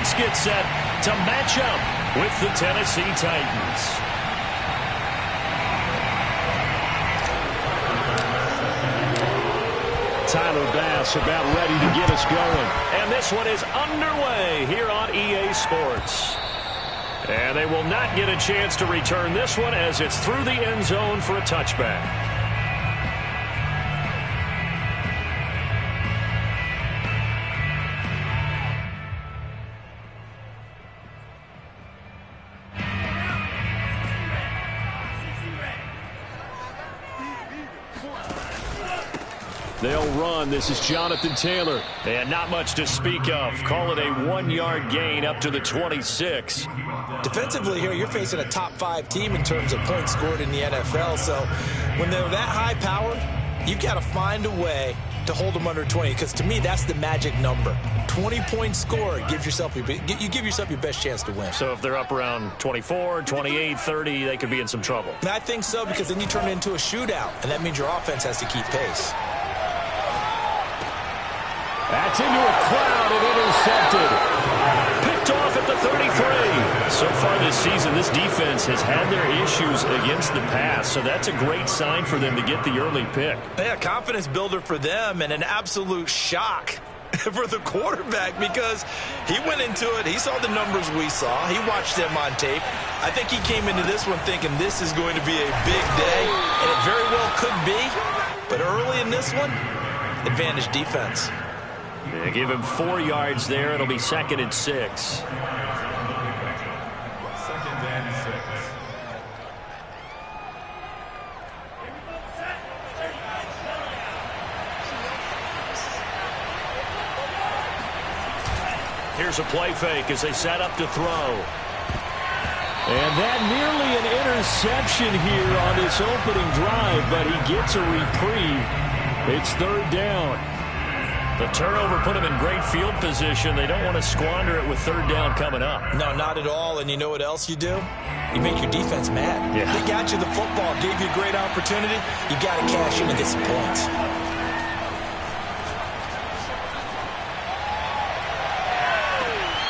defense gets set to match up with the Tennessee Titans. Tyler Bass about ready to get us going. And this one is underway here on EA Sports. And they will not get a chance to return this one as it's through the end zone for a touchback. They'll run. This is Jonathan Taylor. And not much to speak of. Call it a 1-yard gain up to the 26. Defensively here, you're facing a top-5 team in terms of points scored in the NFL. So when they're that high-powered, you've got to find a way to hold them under 20. Because to me, that's the magic number. 20 points scored. You give yourself your best chance to win. So if they're up around 24, 28, 30, they could be in some trouble. And I think so, because then you turn it into a shootout. And that means your offense has to keep pace. That's into a crowd and intercepted. Picked off at the 33. So far this season, this defense has had their issues against the pass. So that's a great sign for them to get the early pick. Yeah, confidence builder for them and an absolute shock for the quarterback, because he went into it. He saw the numbers we saw. He watched them on tape. I think he came into this one thinking this is going to be a big day, and it very well could be. But early in this one, advantage defense. They give him 4 yards there. It'll be 2nd and 6. Here's a play fake as they set up to throw. And that nearly an interception here on this opening drive, but he gets a reprieve. It's 3rd down. The turnover put them in great field position. They don't want to squander it with 3rd down coming up. No, not at all. And you know what else you do? You make your defense mad. Yeah. They got you the football, gave you a great opportunity. You got to cash in and get some points.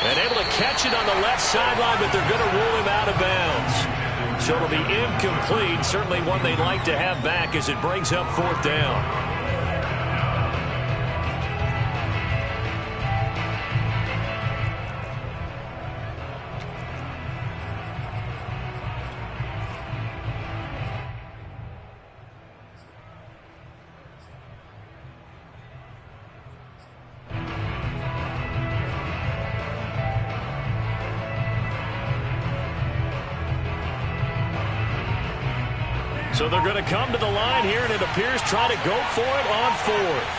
And able to catch it on the left sideline, but they're going to rule him out of bounds. So it'll be incomplete. Certainly one they'd like to have back as it brings up 4th down. So they're going to come to the line here, and it appears try to go for it on 4th.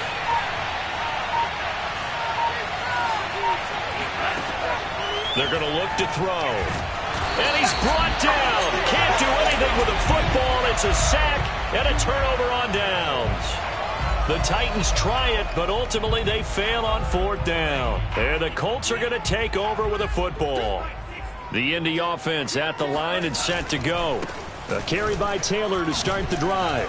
They're going to look to throw. And he's brought down. Can't do anything with a football. It's a sack and a turnover on downs. The Titans try it, but ultimately they fail on 4th down. And the Colts are going to take over with a football. The Indy offense at the line and set to go. A carry by Taylor to start the drive.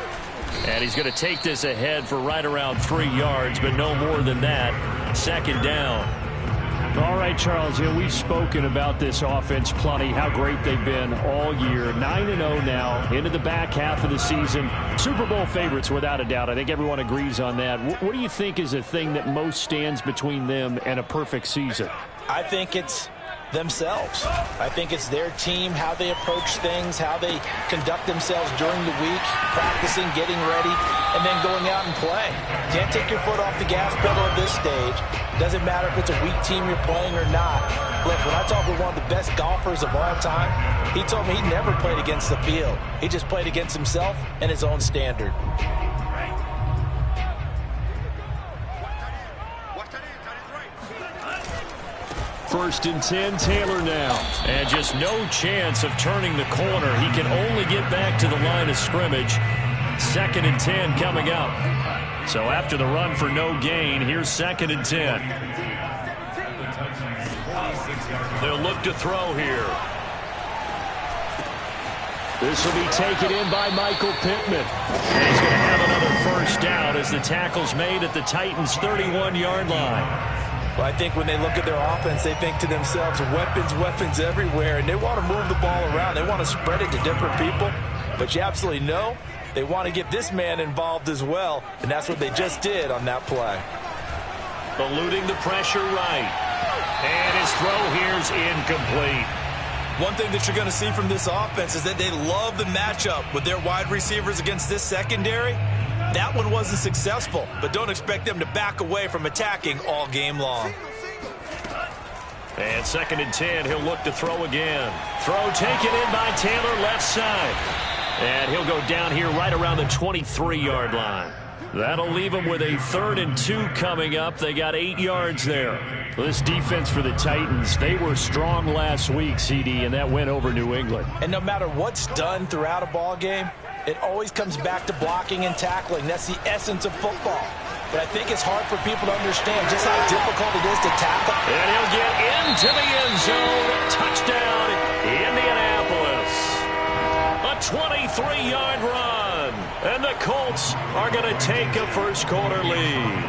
And he's going to take this ahead for right around 3 yards, but no more than that. 2nd down. All right, Charles, we've spoken about this offense plenty, how great they've been all year. 9-0 now, into the back half of the season. Super Bowl favorites, without a doubt. I think everyone agrees on that. What do you think is the thing that most stands between them and a perfect season? I think it's themselves. I think it's their team, how they approach things, how they conduct themselves during the week, practicing, getting ready, and then going out and play. Can't take your foot off the gas pedal at this stage. Doesn't matter if it's a weak team you're playing or not. Look, when I talk with one of the best golfers of all time, he told me he never played against the field. He just played against himself and his own standard. 1st and 10, Taylor now. And just no chance of turning the corner. He can only get back to the line of scrimmage. 2nd and 10 coming up. So after the run for no gain, here's 2nd and 10. They'll look to throw here. This will be taken in by Michael Pittman. And he's going to have another 1st down as the tackle's made at the Titans' 31-yard line. Well, I think when they look at their offense, they think to themselves, weapons, weapons everywhere, and they want to move the ball around. They want to spread it to different people, but you absolutely know they want to get this man involved as well, and that's what they just did on that play. Eluding the pressure right. And his throw here's incomplete. One thing that you're going to see from this offense is that they love the matchup with their wide receivers against this secondary. That one wasn't successful, but don't expect them to back away from attacking all game long. And 2nd and 10, he'll look to throw again. Throw taken in by Taylor, left side. And he'll go down here right around the 23-yard line. That'll leave them with a 3rd and 2 coming up. They got 8 yards there. This defense for the Titans, they were strong last week, CD, and that went over New England. And no matter what's done throughout a ball game, it always comes back to blocking and tackling. That's the essence of football. But I think it's hard for people to understand just how difficult it is to tackle. And he'll get into the end zone. Touchdown, Indianapolis. A 23-yard run. And the Colts are going to take a first-quarter lead.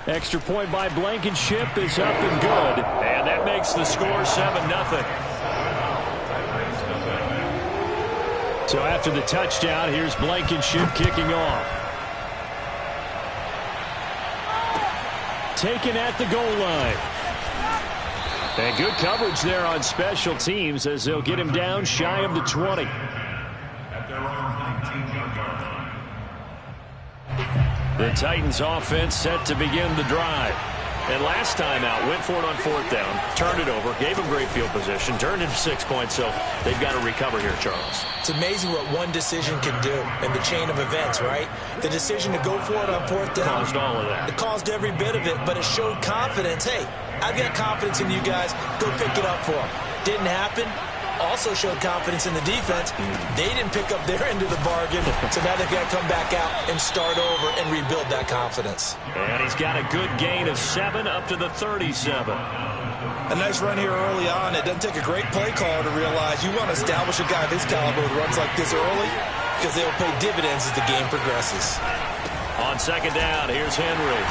Extra point by Blankenship is up and good. And that makes the score 7-0. So after the touchdown, here's Blankenship kicking off. Taken at the goal line. And good coverage there on special teams as they'll get him down shy of the 20. The Titans offense set to begin the drive. And last time out, went for it on 4th down, turned it over, gave them great field position, turned into 6 points, so they've got to recover here, Charles. It's amazing what one decision can do in the chain of events, right? The decision to go for it on 4th down. Caused all of that. It caused every bit of it, but it showed confidence. Hey, I've got confidence in you guys. Go pick it up for them. Didn't happen. Also showed confidence in the defense. They didn't pick up their end of the bargain, so now they've got to come back out and start over and rebuild that confidence. And he's got a good gain of 7 up to the 37. A nice run here early on. It doesn't take a great play caller to realize you want to establish a guy of his caliber with runs like this early because they will pay dividends as the game progresses. On 2nd down, here's Henry.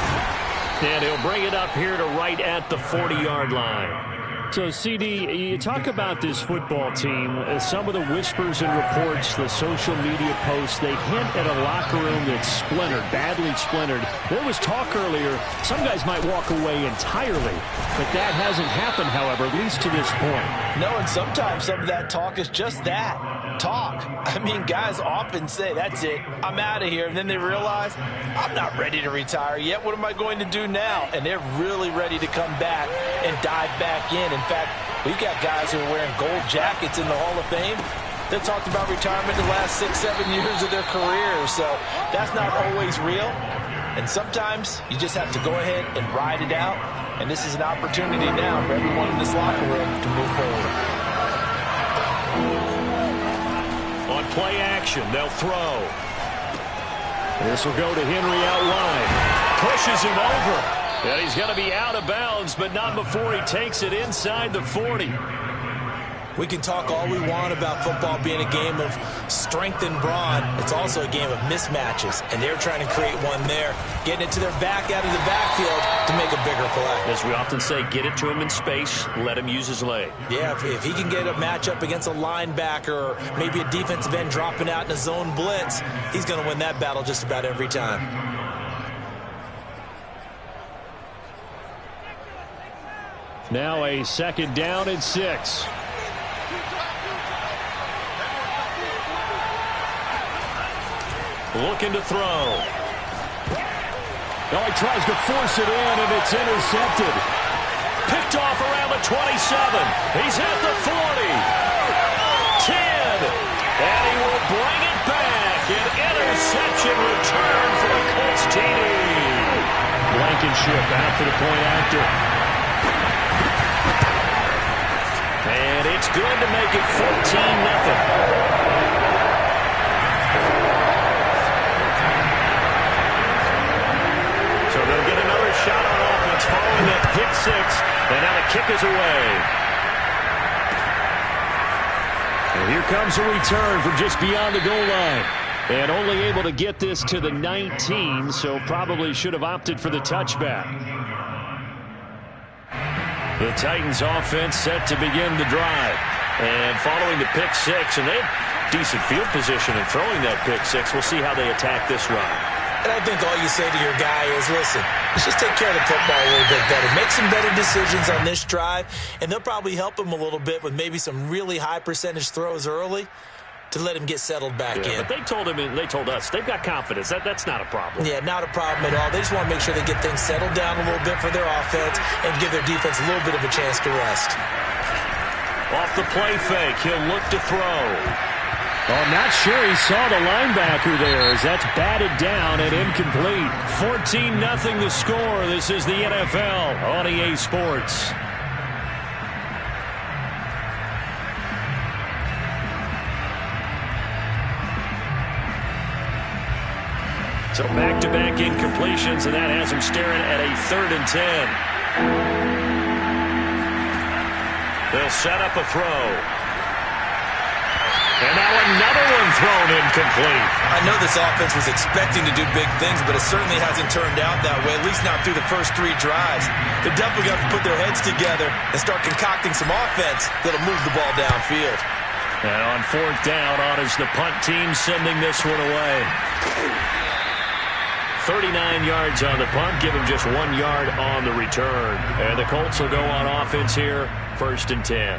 And he'll bring it up here to right at the 40-yard line. So, CD, you talk about this football team, some of the whispers and reports, the social media posts, they hint at a locker room that's splintered, badly splintered. There was talk earlier, some guys might walk away entirely, but that hasn't happened, however, at least to this point. No, and sometimes some of that talk is just that, talk. I mean, guys often say, that's it, I'm out of here, and then they realize, I'm not ready to retire yet, what am I going to do now? And they're really ready to come back and dive back in. In fact, we've got guys who are wearing gold jackets in the Hall of Fame that talked about retirement the last 6-7 years of their career. So that's not always real. And sometimes you just have to go ahead and ride it out. And this is an opportunity now for everyone in this locker room to move forward. On play action, they'll throw. This will go to Henry out wide. Pushes him over. And he's going to be out of bounds, but not before he takes it inside the 40. We can talk all we want about football being a game of strength and brawn. It's also a game of mismatches, and they're trying to create one there, getting it to their back out of the backfield to make a bigger play. As we often say, get it to him in space, let him use his leg. Yeah, if he can get a matchup against a linebacker or maybe a defensive end dropping out in a zone blitz, he's going to win that battle just about every time. Now a 2nd down and 6. Looking to throw. Now he tries to force it in, and it's intercepted. Picked off around the 27. He's at the 40. 10. And he will bring it back. An interception return for the Colts TD. Blankenship out for the point after. And it's good to make it 14-0. So they'll get another shot on offense following that pick 6. And now the kick is away. And here comes a return from just beyond the goal line. And only able to get this to the 19, so probably should have opted for the touchback. The Titans offense set to begin the drive. And following the pick six, and they have decent field position in throwing that pick six. We'll see how they attack this run. And I think all you say to your guy is, listen, let's just take care of the football a little bit better. Make some better decisions on this drive, and they'll probably help him a little bit with maybe some really high percentage throws early to let him get settled back in. But they told us, they've got confidence. That's not a problem. Yeah, not a problem at all. They just want to make sure they get things settled down a little bit for their offense and give their defense a little bit of a chance to rest. Off the play fake, he'll look to throw. Oh, not sure he saw the linebacker there as that's batted down and incomplete. 14-0 the score. This is the NFL on EA Sports. So back-to-back incompletions, and that has him staring at a 3rd and 10. They'll set up a throw. And now another one thrown incomplete. I know this offense was expecting to do big things, but it certainly hasn't turned out that way, at least not through the first 3 drives. They're definitely going to put their heads together and start concocting some offense that'll move the ball downfield. And on 4th down, on is the punt team sending this one away. 39 yards on the punt, give him just 1 yard on the return. And the Colts will go on offense here, 1st and 10.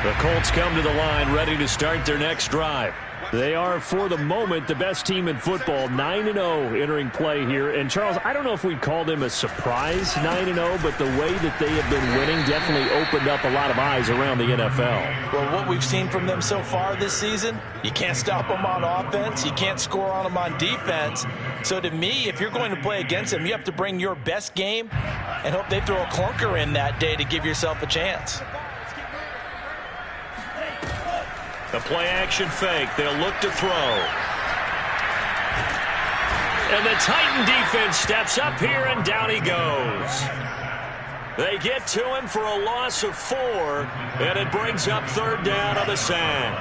The Colts come to the line ready to start their next drive. They are, for the moment, the best team in football, 9-0 entering play here. And, Charles, I don't know if we'd call them a surprise 9-0, but the way that they have been winning definitely opened up a lot of eyes around the NFL. Well, what we've seen from them so far this season, you can't stop them on offense. You can't score on them on defense. So, to me, if you're going to play against them, you have to bring your best game and hope they throw a clunker in that day to give yourself a chance. The play-action fake. They'll look to throw. And the Titan defense steps up here, and down he goes. They get to him for a loss of 4, and it brings up 3rd down on the sack.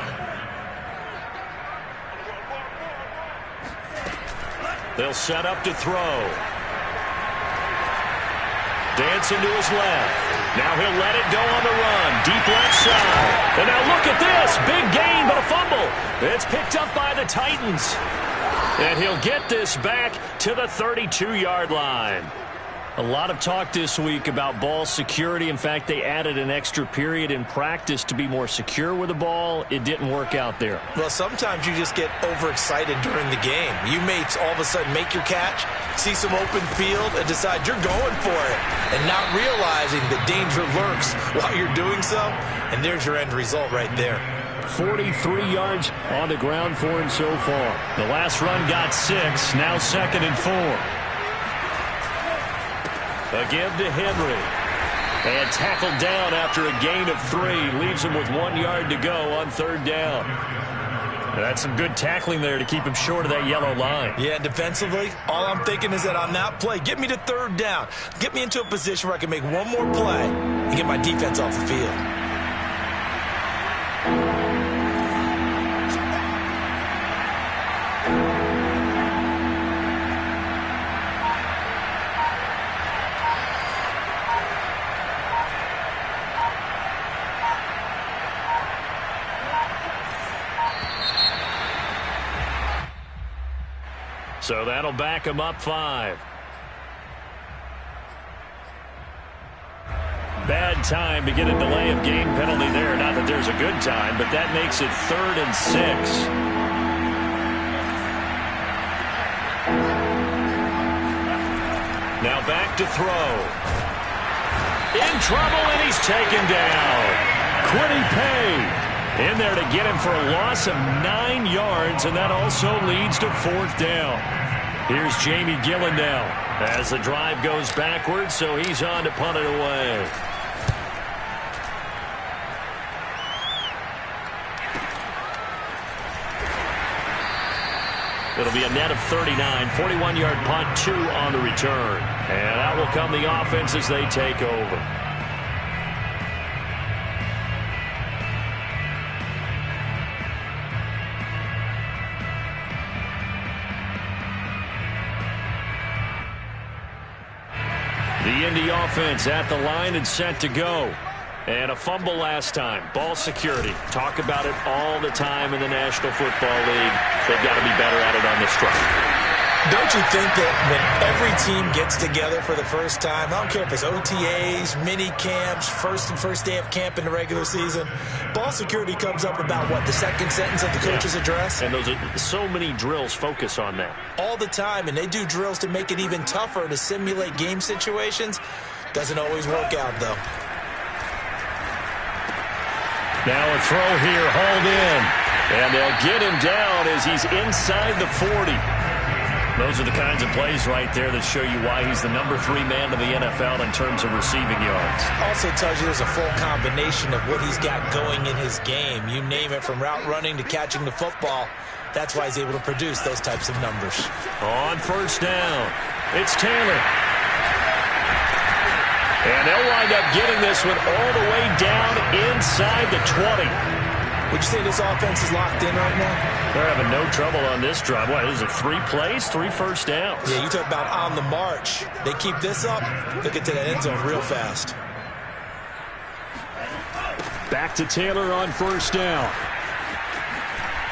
They'll set up to throw. Dancing to his left. Now he'll let it go on the run. Deep left side. And now look at this. Big gain, but a fumble. It's picked up by the Titans. And he'll get this back to the 32-yard line. A lot of talk this week about ball security. In fact, they added an extra period in practice to be more secure with the ball. It didn't work out there. Well, sometimes you just get overexcited during the game. You may all of a sudden make your catch, see some open field, and decide you're going for it, and not realizing the danger lurks while you're doing so, and there's your end result right there. 43 yards on the ground for him so far. The last run got 6, now 2nd and 4. A give to Henry. And tackled down after a gain of 3. Leaves him with 1 yard to go on 3rd down. That's some good tackling there to keep him short of that yellow line. Yeah, defensively, all I'm thinking is that on that play, get me to 3rd down. Get me into a position where I can make one more play and get my defense off the field. So that'll back him up 5. Bad time to get a delay of game penalty there. Not that there's a good time, but that makes it 3rd and 6. Now back to throw. In trouble, and he's taken down. Kwity Paye in there to get him for a loss of 9 yards, and that also leads to 4th down. Here's Jamie Gillen now as the drive goes backwards, so he's on to punt it away. It'll be a net of 39, 41-yard punt, 2 on the return. And that will come the offense as they take over. The Indy offense at the line and set to go. And a fumble last time. Ball security. Talk about it all the time in the National Football League. They've got to be better at it on this drive. Don't you think that when every team gets together for the first time, I don't care if it's OTAs, mini camps, first day of camp in the regular season, ball security comes up about what, the second sentence of the coach's address? And those are so many drills focus on that. All the time, and they do drills to make it even tougher to simulate game situations. Doesn't always work out, though. Now a throw here, hauled in. And they'll get him down as he's inside the 40. Those are the kinds of plays right there that show you why he's the number 3 man in the NFL in terms of receiving yards. Also tells you there's a full combination of what he's got going in his game. You name it, from route running to catching the football. That's why he's able to produce those types of numbers. On first down, it's Taylor. And they'll wind up getting this one all the way down inside the 20. Would you say this offense is locked in right now? They're having no trouble on this drive. What, is it 3 plays, 3 first downs? Yeah, you talk about on the march. They keep this up, they'll get to that end zone real fast. Back to Taylor on first down.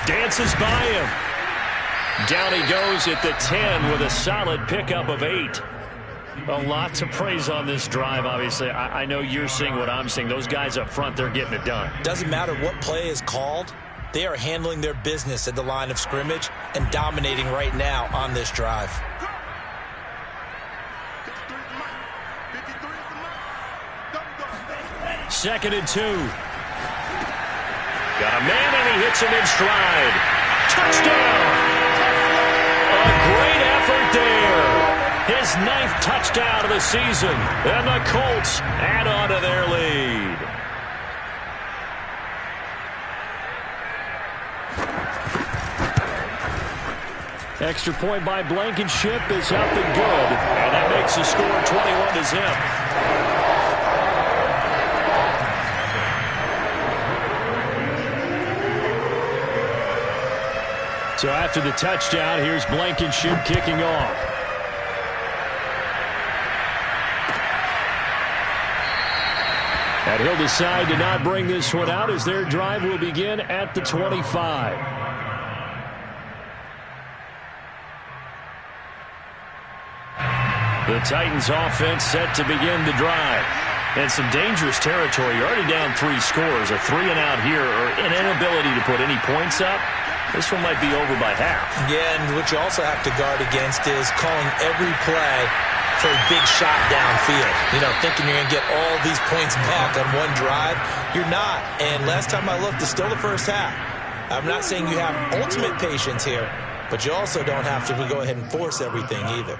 Dances by him. Down he goes at the 10 with a solid pickup of 8. A lot to praise on this drive, obviously. I know you're seeing what I'm seeing. Those guys up front, they're getting it done. Doesn't matter what play is called. They are handling their business at the line of scrimmage and dominating right now on this drive. Second and 2. Got a man, and he hits him in stride. Touchdown! A great effort there. His 9th touchdown of the season. And the Colts add on to their lead. Extra point by Blankenship is up and good. And that makes the score 21-0. So after the touchdown, here's Blankenship kicking off. And he'll decide to not bring this one out as their drive will begin at the 25. The Titans offense set to begin the drive. And some dangerous territory. You're already down 3 scores. A 3 and out here, or an inability to put any points up. This one might be over by half. Yeah, and what you also have to guard against is calling every play for a big shot downfield. You know, thinking you're going to get all these points back on one drive. You're not. And last time I looked, it's still the first half. I'm not saying you have ultimate patience here, but you also don't have to go ahead and force everything either.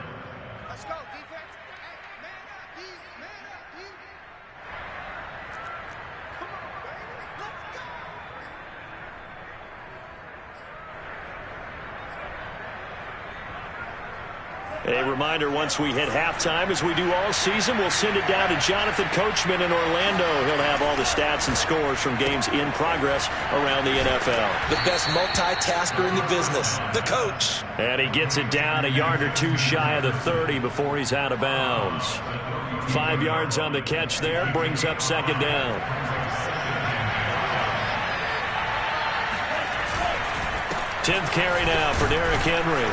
A reminder, once we hit halftime, as we do all season, we'll send it down to Jonathan Coachman in Orlando. He'll have all the stats and scores from games in progress around the NFL. The best multitasker in the business, the coach. And he gets it down a yard or 2 shy of the 30 before he's out of bounds. 5 yards on the catch there, brings up second down. Tenth carry now for Derrick Henry.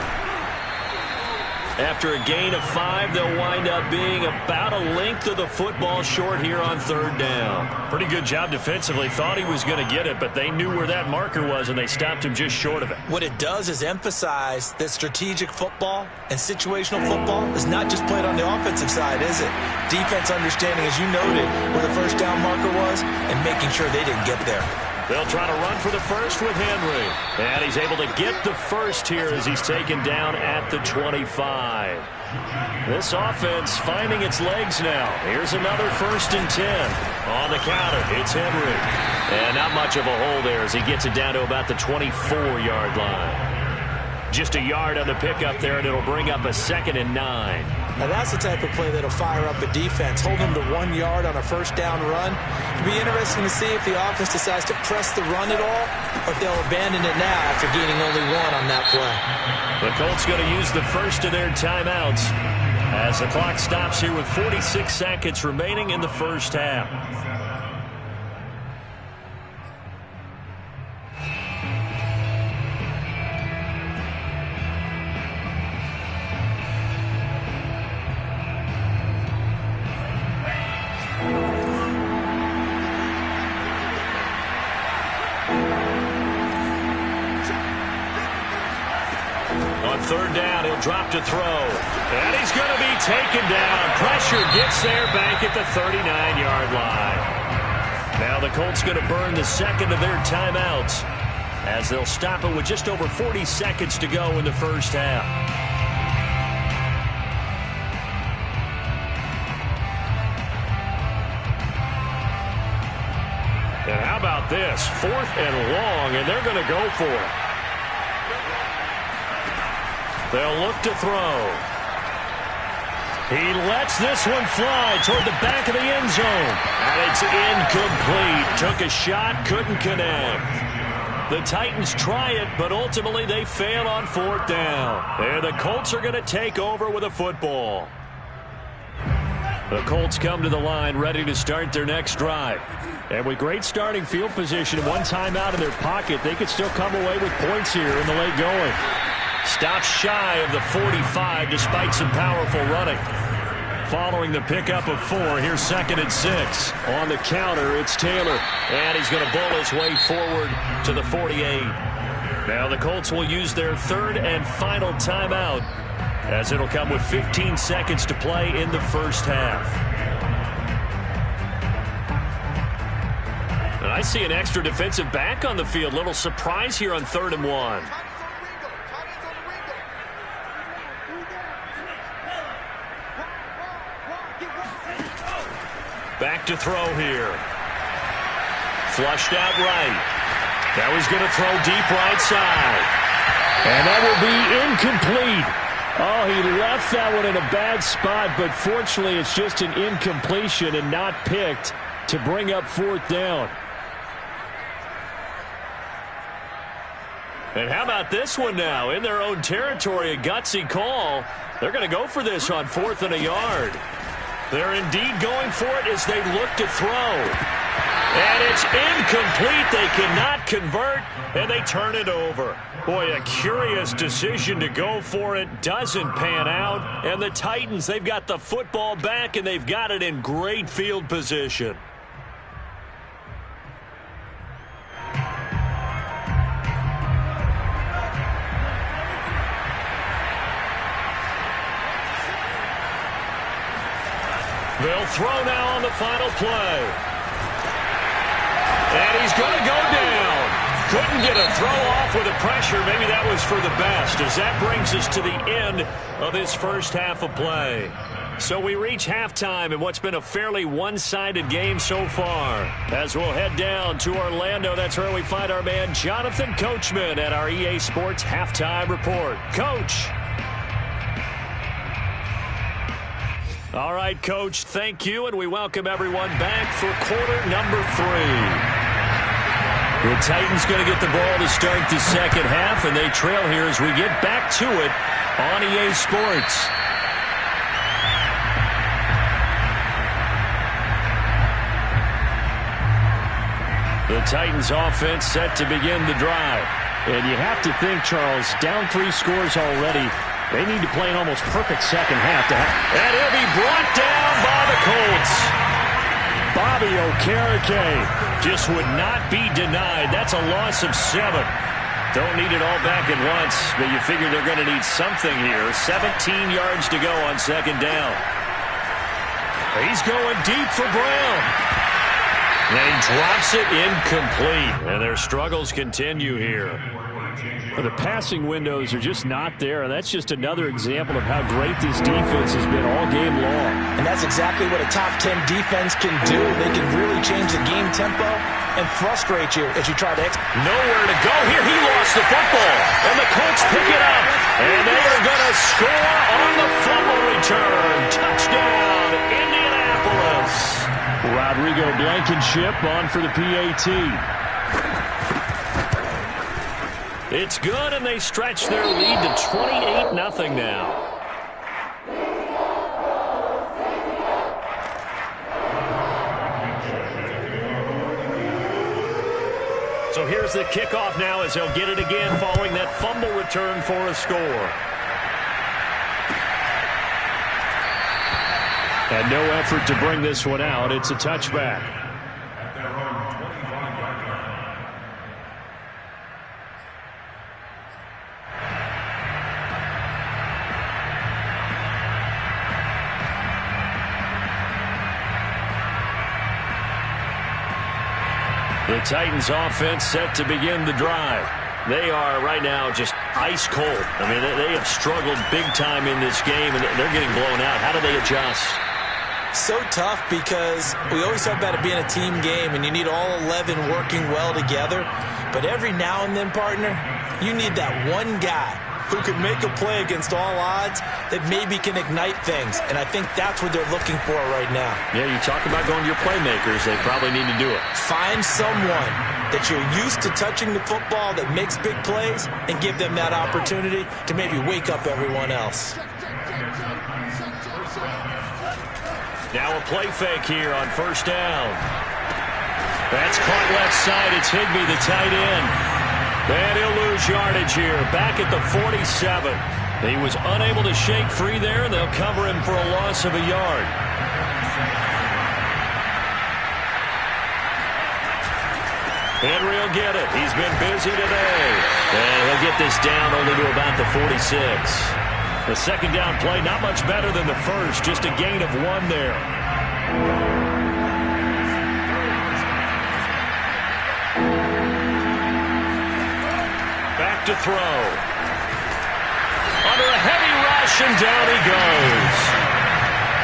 After a gain of 5, they'll wind up being about a length of the football short here on third down. Pretty good job defensively. Thought he was going to get it, but they knew where that marker was, and they stopped him just short of it. What it does is emphasize that strategic football and situational football is not just played on the offensive side, is it? Defense understanding, as you noted, where the first down marker was and making sure they didn't get there. They'll try to run for the first with Henry. And he's able to get the first here as he's taken down at the 25. This offense finding its legs now. Here's another 1st and 10. On the counter, it's Henry. And not much of a hole there as he gets it down to about the 24-yard line. Just a yard on the pickup there, and it'll bring up a 2nd and 9. Now that's the type of play that'll fire up a defense. Hold them to 1 yard on a first down run. It'll be interesting to see if the offense decides to press the run at all, or if they'll abandon it now after gaining only 1 on that play. The Colts going to use the first of their timeouts as the clock stops here with 46 seconds remaining in the first half. Third down, he'll drop to throw. And he's going to be taken down. Pressure gets there back at the 39-yard line. Now the Colts going to burn the second of their timeouts as they'll stop it with just over 40 seconds to go in the first half. And how about this? 4th and long, and they're going to go for it. They'll look to throw. He lets this one fly toward the back of the end zone. And it's incomplete. Took a shot, couldn't connect. The Titans try it, but ultimately they fail on 4th down. And the Colts are going to take over with a football. The Colts come to the line ready to start their next drive. And with great starting field position and one timeout in their pocket, they could still come away with points here in the late going. Stops shy of the 45 despite some powerful running. Following the pickup of 4, here's 2nd and 6. On the counter, it's Taylor. And he's going to bull his way forward to the 48. Now the Colts will use their third and final timeout as it'll come with 15 seconds to play in the first half. And I see an extra defensive back on the field. Little surprise here on 3rd and 1. Back to throw here. Flushed out right. Now he's going to throw deep right side. And that will be incomplete. Oh, he left that one in a bad spot, but fortunately it's just an incompletion and not picked to bring up 4th down. And how about this one now? In their own territory, a gutsy call. They're going to go for this on 4th and a yard. They're indeed going for it as they look to throw. And it's incomplete. They cannot convert, and they turn it over. Boy, a curious decision to go for it. Doesn't pan out. And the Titans, they've got the football back, and they've got it in great field position. They'll throw now on the final play. And he's going to go down. Couldn't get a throw off with the pressure. Maybe that was for the best, as that brings us to the end of this first half of play. So we reach halftime in what's been a fairly one-sided game so far. As we'll head down to Orlando, that's where we find our man Jonathan Coachman at our EA Sports Halftime Report. Coach. All right, Coach, thank you, and we welcome everyone back for quarter number 3. The Titans going to get the ball to start the second half, and they trail here as we get back to it on EA Sports. The Titans offense set to begin the drive. And you have to think, Charles, down 3 scores already. They need to play an almost perfect second half. And he'll be brought down by the Colts. Bobby Okereke just would not be denied. That's a loss of 7. Don't need it all back at once, but you figure they're going to need something here. 17 yards to go on second down. He's going deep for Brown. And he drops it incomplete. And their struggles continue here. The passing windows are just not there, and that's just another example of how great this defense has been all game long. And that's exactly what a top 10 defense can do. They can really change the game tempo and frustrate you as you try to nowhere to go here. He lost the football, and the Colts pick it up. And they are going to score on the fumble return. Touchdown, Indianapolis. Rodrigo Blankenship on for the PAT. It's good, and they stretch their lead to 28-0 now. So here's the kickoff now as he'll get it again following that fumble return for a score. And no effort to bring this one out. It's a touchback. The Titans offense set to begin the drive. They are right now just ice cold. I mean, they have struggled big time in this game, and they're getting blown out. How do they adjust? So tough because we always talk about it being a team game, and you need all 11 working well together. But every now and then, partner, you need that one guy who can make a play against all odds that maybe can ignite things. And I think that's what they're looking for right now. Yeah, you talk about going to your playmakers. They probably need to do it. Find someone that you're used to touching the football that makes big plays and give them that opportunity to maybe wake up everyone else. Now a play fake here on first down. That's caught left side. It's Higbee, the tight end. And he'll lose yardage here. Back at the 47. He was unable to shake free there, and they'll cover him for a loss of a yard. Henry will get it. He's been busy today. And he'll get this down only to about the 46. The second down play, not much better than the first. Just a gain of 1 there. Back to throw. Under a heavy rush, and down he goes.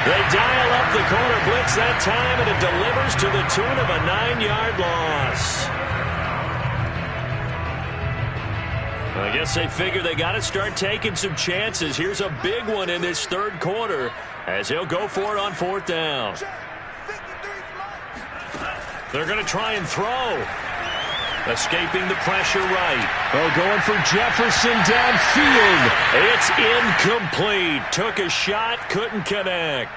They dial up the corner blitz that time, and it delivers to the tune of a 9-yard loss. I guess they figure they got to start taking some chances. Here's a big one in this third quarter as he'll go for it on fourth down. They're going to try and throw. Escaping the pressure right. Oh, going for Jefferson downfield. It's incomplete. Took a shot, couldn't connect.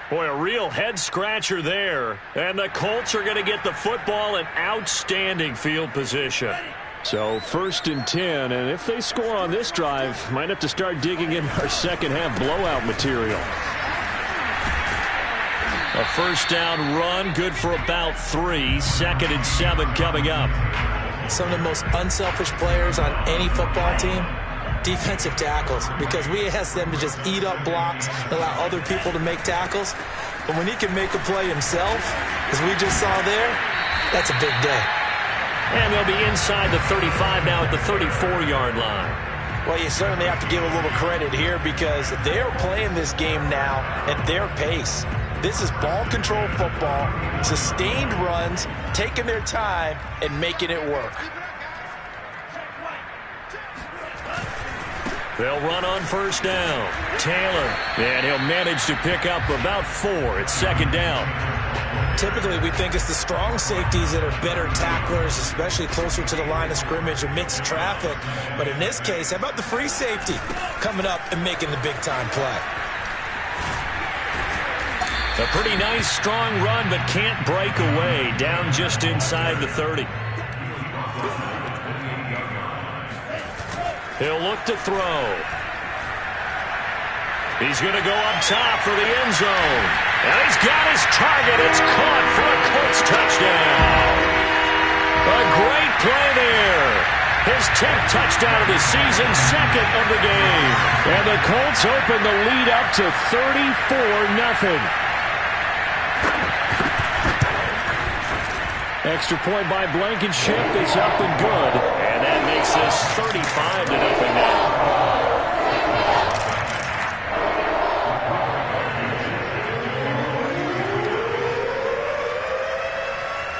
Boy, a real head-scratcher there. And the Colts are going to get the football in outstanding field position. So 1st and 10, and if they score on this drive, might have to start digging in our second-half blowout material. A first down run, good for about 3. 2nd and 7 coming up. Some of the most unselfish players on any football team, defensive tackles, because we ask them to just eat up blocks and allow other people to make tackles. But when he can make a play himself, as we just saw there, that's a big day. And they'll be inside the 35 now at the 34-yard line. Well, you certainly have to give a little credit here because they're playing this game now at their pace. This is ball control football, sustained runs, taking their time and making it work. They'll run on first down. Taylor, and he'll manage to pick up about 4. It's 2nd down. Typically, we think it's the strong safeties that are better tacklers, especially closer to the line of scrimmage amidst traffic. But in this case, how about the free safety coming up and making the big-time play? A pretty nice, strong run, but can't break away. Down just inside the 30. He'll look to throw. He's going to go up top for the end zone. And he's got his target. It's caught for a Colts touchdown. A great play there. His 10th touchdown of the season, 2nd of the game. And the Colts open the lead up to 34-0. Extra point by Blankenship is up and good. And that makes this 35-0 now.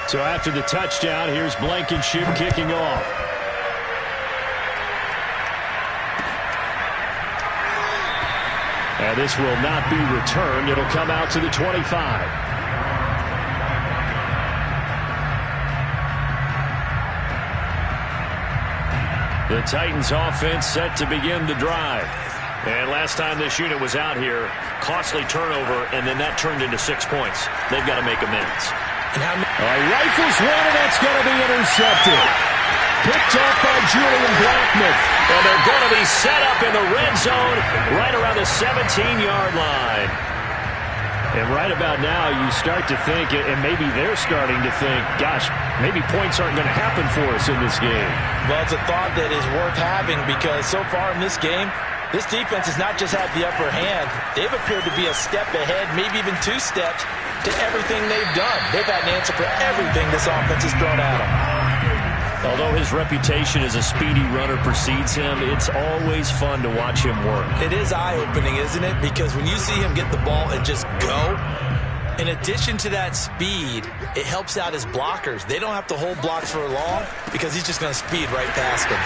So after the touchdown, here's Blankenship kicking off. And this will not be returned. It'll come out to the 25. The Titans offense set to begin the drive. And last time this unit was out here, costly turnover, and then that turned into 6 points. They've got to make amends. Rifles one, and that's going to be intercepted. Picked off by Julian Blackmon. And they're going to be set up in the red zone right around the 17-yard line. And right about now, you start to think, and maybe they're starting to think, gosh, maybe points aren't going to happen for us in this game. Well, it's a thought that is worth having because so far in this game, this defense has not just had the upper hand. They've appeared to be a step ahead, maybe even 2 steps, to everything they've done. They've had an answer for everything this offense has thrown at them. Although his reputation as a speedy runner precedes him, it's always fun to watch him work. It is eye-opening, isn't it? Because when you see him get the ball and just go, in addition to that speed, it helps out his blockers. They don't have to hold blocks for long because he's just going to speed right past them.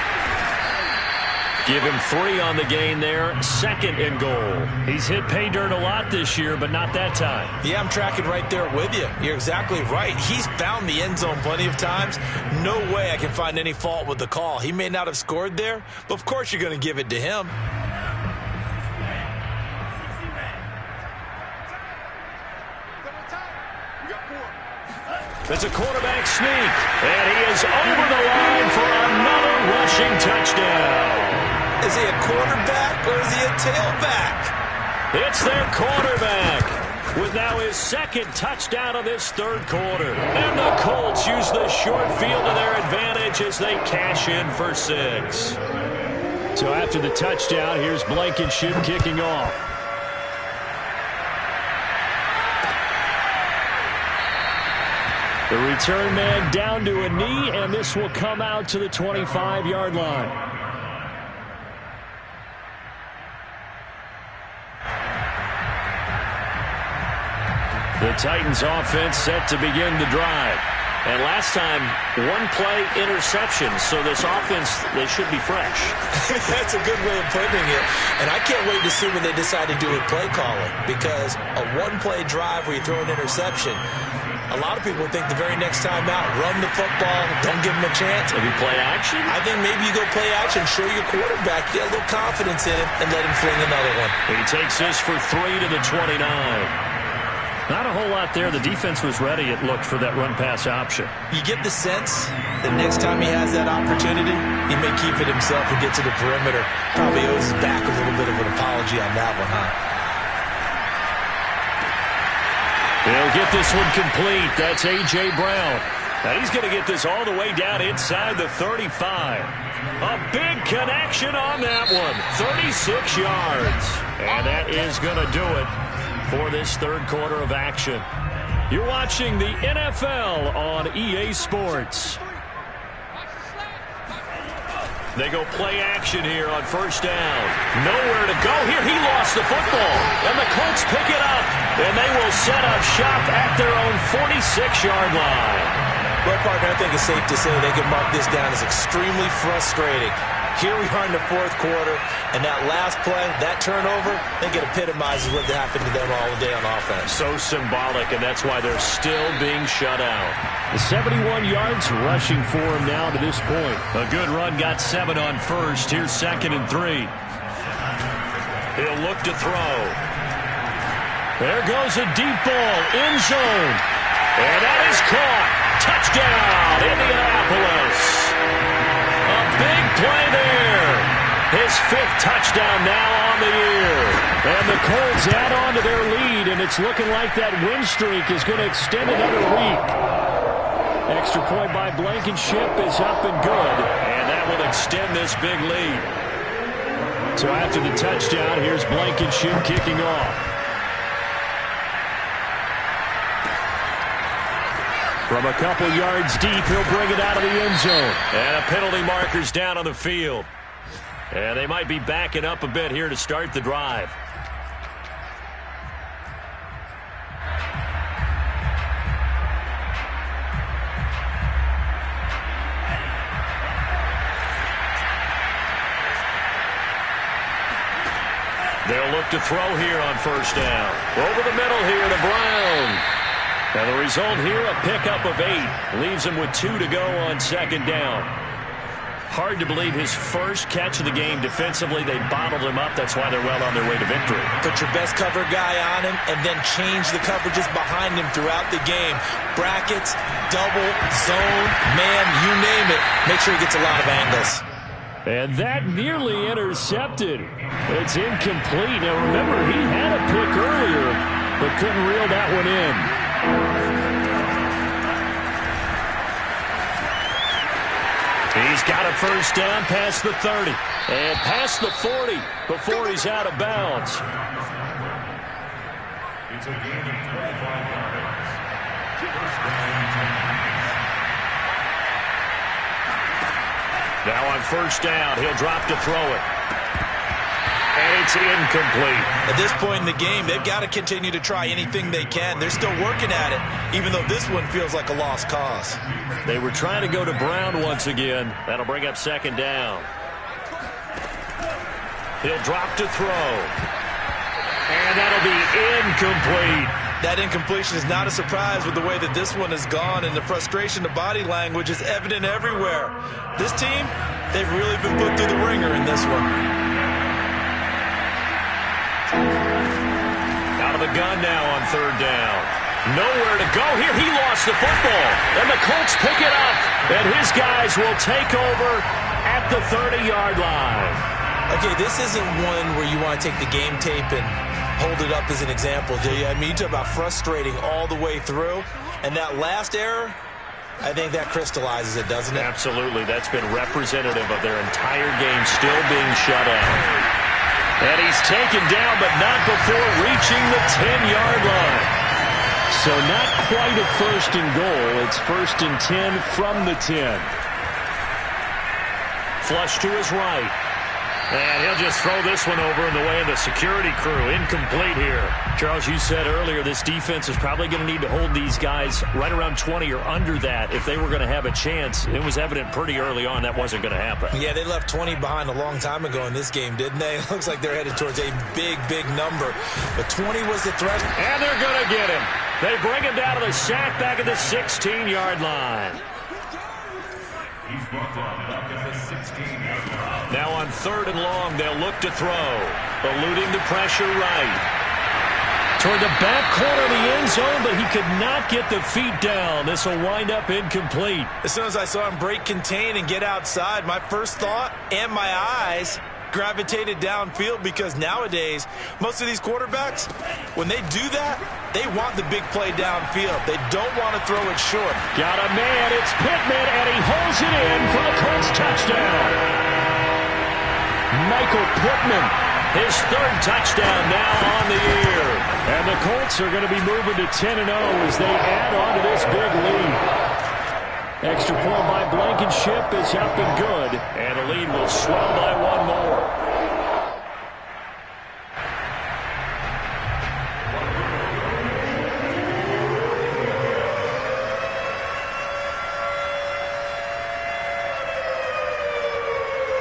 Give him 3 on the gain there. 2nd and goal. He's hit pay dirt a lot this year, but not that time. Yeah, I'm tracking right there with you. You're exactly right. He's found the end zone plenty of times. No way I can find any fault with the call. He may not have scored there, but of course you're going to give it to him. It's a quarterback sneak, and he is over the line for another rushing touchdown. Is he a quarterback or is he a tailback? It's their quarterback with now his 2nd touchdown of this 3rd quarter. And the Colts use the short field to their advantage as they cash in for 6. So after the touchdown, here's Blankenship kicking off. The return man down to a knee, and this will come out to the 25-yard line. The Titans offense set to begin the drive. And last time, 1-play interception. So this offense, they should be fresh. That's a good way of putting it. And I can't wait to see what they decide to do with play calling. Because a 1-play drive where you throw an interception, a lot of people think the very next time out, run the football, don't give them a chance. Maybe play action? I think maybe you go play action, show your quarterback, get a little confidence in him, and let him fling another one. He takes this for 3 to the 29. Not a whole lot there. The defense was ready, it looked, for that run-pass option. You get the sense that next time he has that opportunity, he may keep it himself and get to the perimeter. Probably owes his back a little bit of an apology on that one, huh? He'll get this one complete. That's A.J. Brown. Now he's going to get this all the way down inside the 35. A big connection on that one. 36 yards. And that is going to do it for this 3rd quarter of action. You're watching the NFL on EA Sports. They go play action here on 1st down. Nowhere to go here. He lost the football. And the Colts pick it up. And they will set up shop at their own 46-yard line. Well, partner, I think it's safe to say they can mark this down as extremely frustrating. Here we are in the 4th quarter, and that last play, that turnover, I think it epitomizes what happened to them all day on offense. So symbolic, and that's why they're still being shut out. The 71 yards rushing for him now to this point. A good run, got 7 on 1st. Here's 2nd and 3. He'll look to throw. There goes a deep ball, end zone. And that is caught. Touchdown, Indianapolis. A big play there. His 5th touchdown now on the year. And the Colts add on to their lead, and it's looking like that win streak is going to extend another week. Extra point by Blankenship is up and good, and that will extend this big lead. So after the touchdown, here's Blankenship kicking off. From a couple yards deep, he'll bring it out of the end zone. And a penalty marker's down on the field. And they might be backing up a bit here to start the drive. They'll look to throw here on 1st down. Over the middle here to Brown. And the result here, a pickup of 8. Leaves him with 2 to go on 2nd down. Hard to believe his first catch of the game defensively. They bottled him up. That's why they're well on their way to victory. Put your best cover guy on him and then change the coverages behind him throughout the game. Brackets, double, zone, man, you name it. Make sure he gets a lot of angles. And that nearly intercepted. It's incomplete. Now remember, he had a pick earlier, but couldn't reel that one in. He's got a first down past the 30 and past the 40 before he's out of bounds. It's a gain of 25 yards. First down. Now on first down, he'll drop to throw it. And it's incomplete. At this point in the game, they've got to continue to try anything they can. They're still working at it, even though this one feels like a lost cause. They were trying to go to Brown once again. That'll bring up second down. He'll drop to throw. And that'll be incomplete. That incompletion is not a surprise with the way that this one has gone, and the frustration, the body language is evident everywhere. This team, they've really been put through the ringer in this one. Out of the gun now on third down. Nowhere to go here. He lost the football. And the Colts pick it up. And his guys will take over at the 30-yard line. Okay, this isn't one where you want to take the game tape and hold it up as an example, do you? I mean, you talk about frustrating all the way through. And that last error, I think that crystallizes it, doesn't it? Absolutely. That's been representative of their entire game still being shut out. And he's taken down, but not before reaching the 10-yard line. So not quite a first and goal. It's first and 10 from the 10. Flush to his right. And he'll just throw this one over in the way of the security crew. Incomplete here. Charles, you said earlier this defense is probably going to need to hold these guys right around 20 or under that if they were going to have a chance. It was evident pretty early on that wasn't going to happen. Yeah, they left 20 behind a long time ago in this game, didn't they? It looks like they're headed towards a big, big number. But 20 was the threat. And they're going to get him. They bring him down to the sack back at the 16-yard line. He's brought down back at the 16-yard line. Now on third and long, they'll look to throw. Eluding the pressure right. Toward the back corner of the end zone, but he could not get the feet down. This will wind up incomplete. As soon as I saw him break contain and get outside, my first thought and my eyes gravitated downfield, because nowadays, most of these quarterbacks, when they do that, they want the big play downfield. They don't want to throw it short. Got a man, it's Pittman, and he holds it in for the Colts touchdown. Michael Pittman, his third touchdown now on the year. And the Colts are going to be moving to 10-0 as they add on to this big lead. Extra point by Blankenship is up and good. And the lead will swell by one more.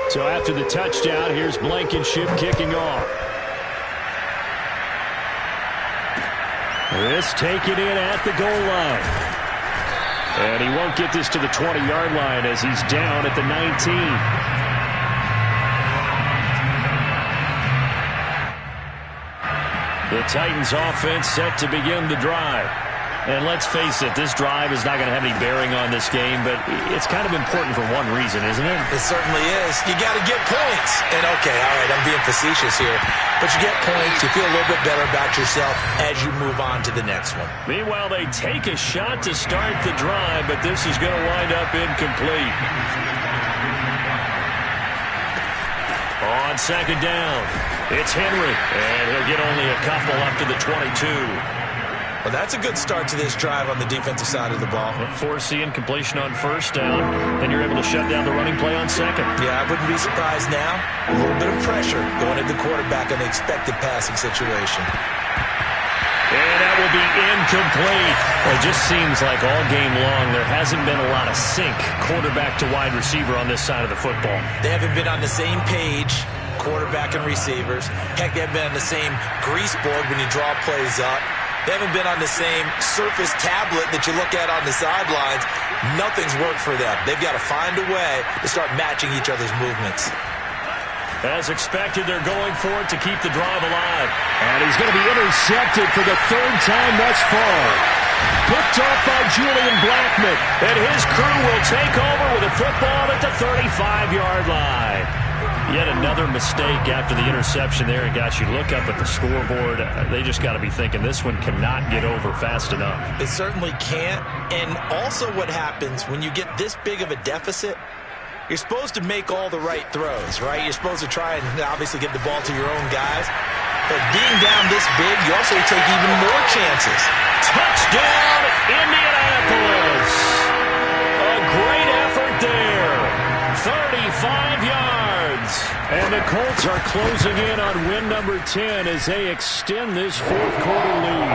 So after the touchdown, here's Blankenship kicking off. This taken in at the goal line. And he won't get this to the 20-yard line as he's down at the 19. The Titans offense set to begin the drive. And let's face it, this drive is not going to have any bearing on this game, but it's kind of important for one reason, isn't it? It certainly is. You got to get points. And okay, all right, I'm being facetious here. But you get points, you feel a little bit better about yourself as you move on to the next one. Meanwhile, they take a shot to start the drive, but this is going to wind up incomplete. On second down, it's Henry, and he'll get only a couple up to the 22. Well, that's a good start to this drive on the defensive side of the ball. Forcing completion on first down, then you're able to shut down the running play on second. Yeah, I wouldn't be surprised now. A little bit of pressure going at the quarterback in the expected passing situation. And that will be incomplete. Well, it just seems like all game long there hasn't been a lot of sync quarterback to wide receiver on this side of the football. They haven't been on the same page, quarterback and receivers. Heck, they haven't been on the same grease board when you draw plays up. They haven't been on the same surface tablet that you look at on the sidelines. Nothing's worked for them. They've got to find a way to start matching each other's movements. As expected, they're going for it to keep the drive alive. And he's going to be intercepted for the third time thus far. Picked off by Julian Blackmon. And his crew will take over with a football at the 35-yard line. Yet another mistake after the interception there. And, guys, you look up at the scoreboard. They just got to be thinking this one cannot get over fast enough. It certainly can't. And also what happens when you get this big of a deficit, you're supposed to make all the right throws, right? You're supposed to try and obviously get the ball to your own guys. But being down this big, you also take even more chances. Touchdown, Indianapolis. A great effort there. 35 yards. And the Colts are closing in on win number 10 as they extend this fourth quarter lead.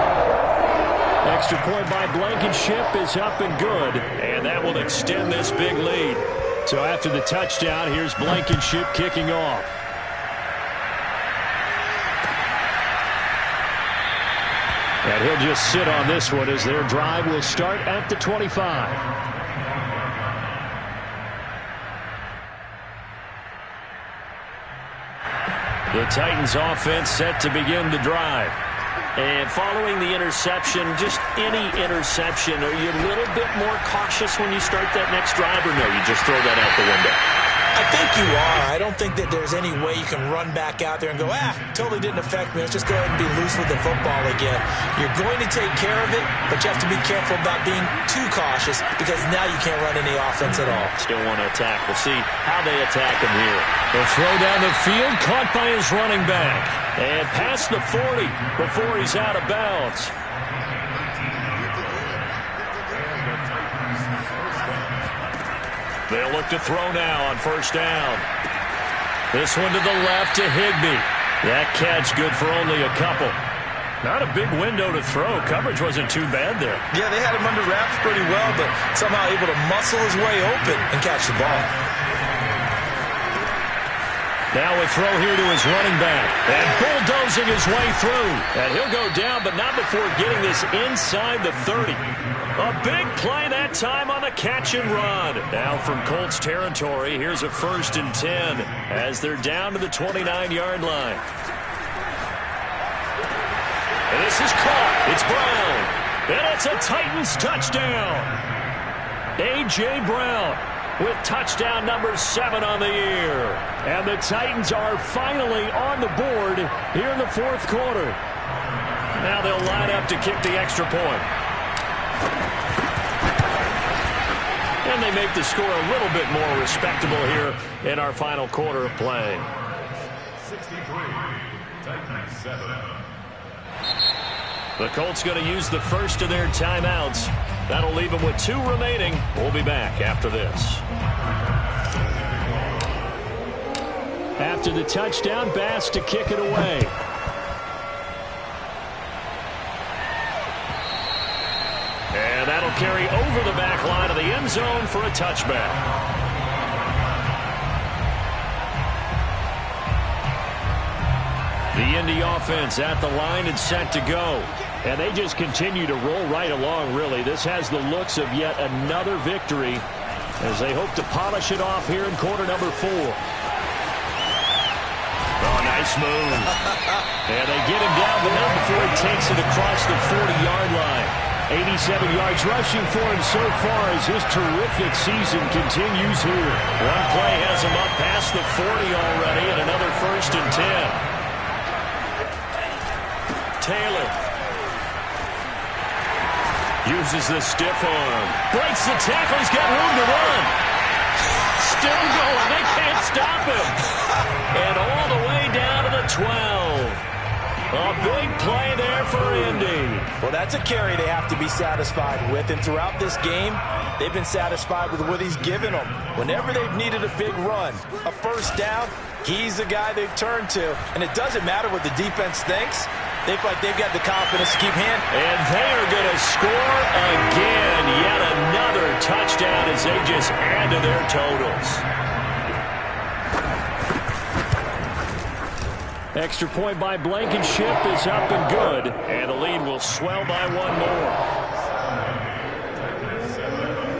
Extra point by Blankenship is up and good. And that will extend this big lead. So after the touchdown, here's Blankenship kicking off. And he'll just sit on this one as their drive will start at the 25. The Titans offense set to begin the drive. And following the interception, just any interception, are you a little bit more cautious when you start that next drive, or no, you just throw that out the window? I think you are. I don't think that there's any way you can run back out there and go, totally didn't affect me. Let's just go ahead and be loose with the football again. You're going to take care of it, but you have to be careful about being too cautious because now you can't run any offense at all. Still want to attack. We'll see how they attack him here. The throw down the field, caught by his running back. And past the 40 before he's out of bounds. They'll look to throw now on first down. This one to the left to Higbee. That catch good for only a couple. Not a big window to throw. Coverage wasn't too bad there. Yeah, they had him under wraps pretty well, but somehow able to muscle his way open and catch the ball. Now a throw here to his running back. And bulldozing his way through. And he'll go down, but not before getting this inside the 30. A big play that time on the catch and run. Now from Colts territory, here's a 1st and 10 as they're down to the 29-yard line. And this is caught. It's Brown. And it's a Titans touchdown. A.J. Brown with touchdown number 7 on the year. And the Titans are finally on the board here in the fourth quarter. Now they'll line up to kick the extra point. And they make the score a little bit more respectable here in our final quarter of play. 63, Titans 7. The Colts going to use the first of their timeouts. That'll leave them with 2 remaining. We'll be back after this. After the touchdown, Bass to kick it away. And that'll carry over the back line of the end zone for a touchback. The Indy offense at the line and set to go. And they just continue to roll right along, really. This has the looks of yet another victory as they hope to polish it off here in quarter number 4. Oh, nice move. And they get him down, but not before he takes it across the 40-yard line. 87 yards rushing for him so far as his terrific season continues here. One play has him up past the 40 already, and another 1st and 10. Taylor uses the stiff arm. Breaks the tackle. He's got room to run. Still going. They can't stop him. And all the way down to the 12. A big play there for Indy. Well, that's a carry they have to be satisfied with. And throughout this game, they've been satisfied with what he's given them. Whenever they've needed a big run, a first down, he's the guy they've turned to. And it doesn't matter what the defense thinks. They feel like they've got the confidence to keep hand. And they are going to score again. Yet another touchdown as they just add to their totals. Extra point by Blankenship is up and good. And the lead will swell by one more.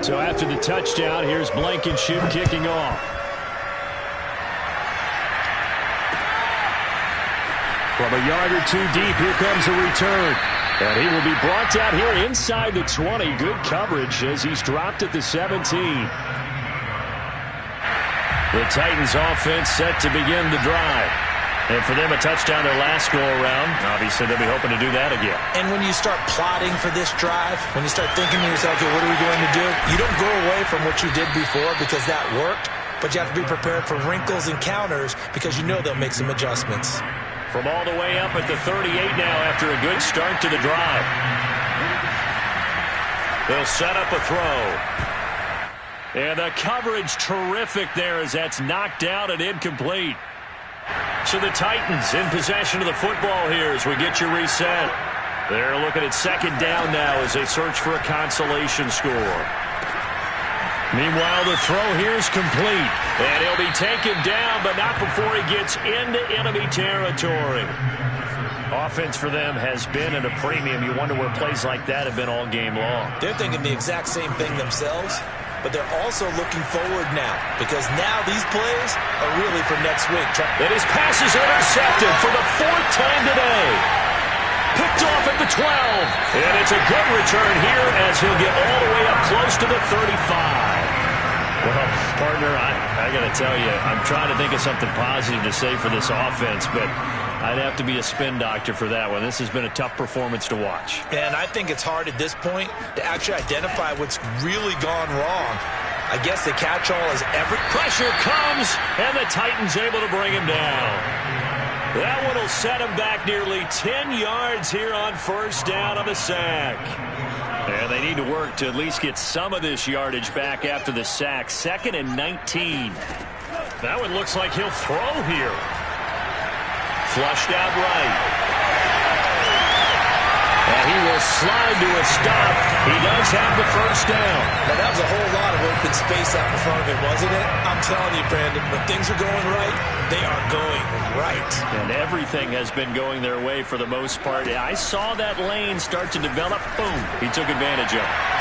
So after the touchdown, here's Blankenship kicking off. From a yard or two deep, here comes a return. And he will be brought down here inside the 20. Good coverage as he's dropped at the 17. The Titans offense set to begin the drive. And for them, a touchdown their last go-around. Obviously, they'll be hoping to do that again. And when you start plotting for this drive, when you start thinking to yourself, okay, what are we going to do? You don't go away from what you did before because that worked, but you have to be prepared for wrinkles and counters because you know they'll make some adjustments. From all the way up at the 38 now after a good start to the drive. They'll set up a throw. And the coverage terrific there as that's knocked out and incomplete. So the Titans in possession of the football here as we get you reset. They're looking at second down now as they search for a consolation score. Meanwhile, the throw here is complete. And he'll be taken down, but not before he gets into enemy territory. Offense for them has been at a premium. You wonder where plays like that have been all game long. They're thinking the exact same thing themselves, but they're also looking forward now because now these plays are really for next week. And his pass is intercepted for the fourth time today. Picked off at the 12. And it's a good return here as he'll get all the way up close to the 35. Well, partner, I got to tell you, I'm trying to think of something positive to say for this offense, but I'd have to be a spin doctor for that one. This has been a tough performance to watch. And I think it's hard at this point to actually identify what's really gone wrong. I guess the catch-all is every... Pressure comes, and the Titans able to bring him down. That one will set him back nearly 10 yards here on first down on the sack. And they need to work to at least get some of this yardage back after the sack. 2nd and 19. That one looks like he'll throw here. Flushed out right. And he will slide to a stop. He does have the first down. Now, that was a whole lot of open space out in front of him, wasn't it? I'm telling you, Brandon, when things are going right, they are going right. And everything has been going their way for the most part. I saw that lane start to develop. Boom. He took advantage of it.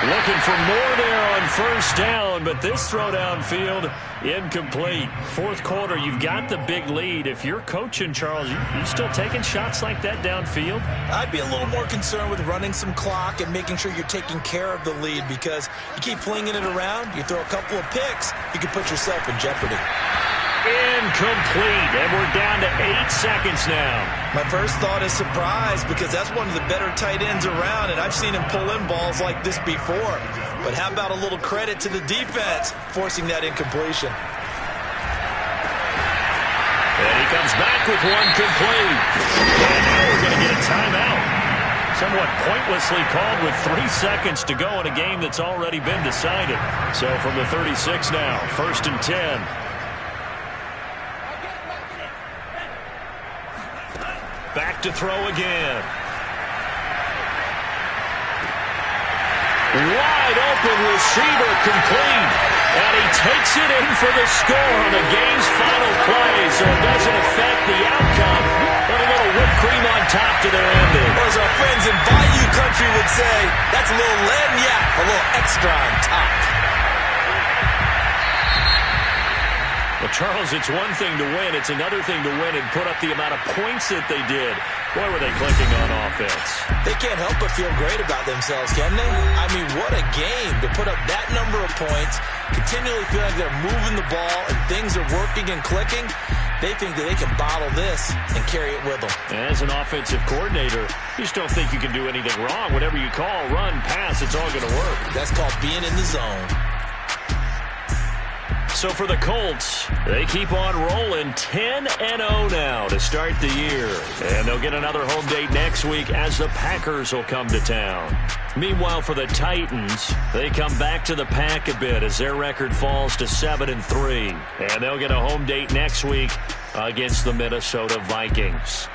Looking for more there on first down, but this throw downfield incomplete. Fourth quarter, you've got the big lead. If you're coaching, Charles, you still taking shots like that downfield? I'd be a little more concerned with running some clock and making sure you're taking care of the lead because you keep flinging it around, you throw a couple of picks, you can put yourself in jeopardy. Incomplete, and we're down to 8 seconds now. My first thought is surprise because that's one of the better tight ends around, and I've seen him pull in balls like this before. But how about a little credit to the defense forcing that incompletion? And he comes back with one complete. And now we're going to get a timeout. Somewhat pointlessly called with 3 seconds to go in a game that's already been decided. So from the 36 now, 1st and 10. Back to throw again. Wide open receiver complete. And he takes it in for the score on the game's final play. So it doesn't affect the outcome, but a little whipped cream on top to their ending. Or as our friends in Bayou Country would say, that's a little lagniappe, a little extra on top. Well, Charles, it's one thing to win. It's another thing to win and put up the amount of points that they did. Boy, were they clicking on offense. They can't help but feel great about themselves, can they? I mean, what a game to put up that number of points, continually feel like they're moving the ball and things are working and clicking. They think that they can bottle this and carry it with them. As an offensive coordinator, you just don't think you can do anything wrong. Whatever you call, run, pass, it's all going to work. That's called being in the zone. So for the Colts, they keep on rolling 10-0 now to start the year. And they'll get another home date next week as the Packers will come to town. Meanwhile, for the Titans, they come back to the pack a bit as their record falls to 7-3. And they'll get a home date next week against the Minnesota Vikings.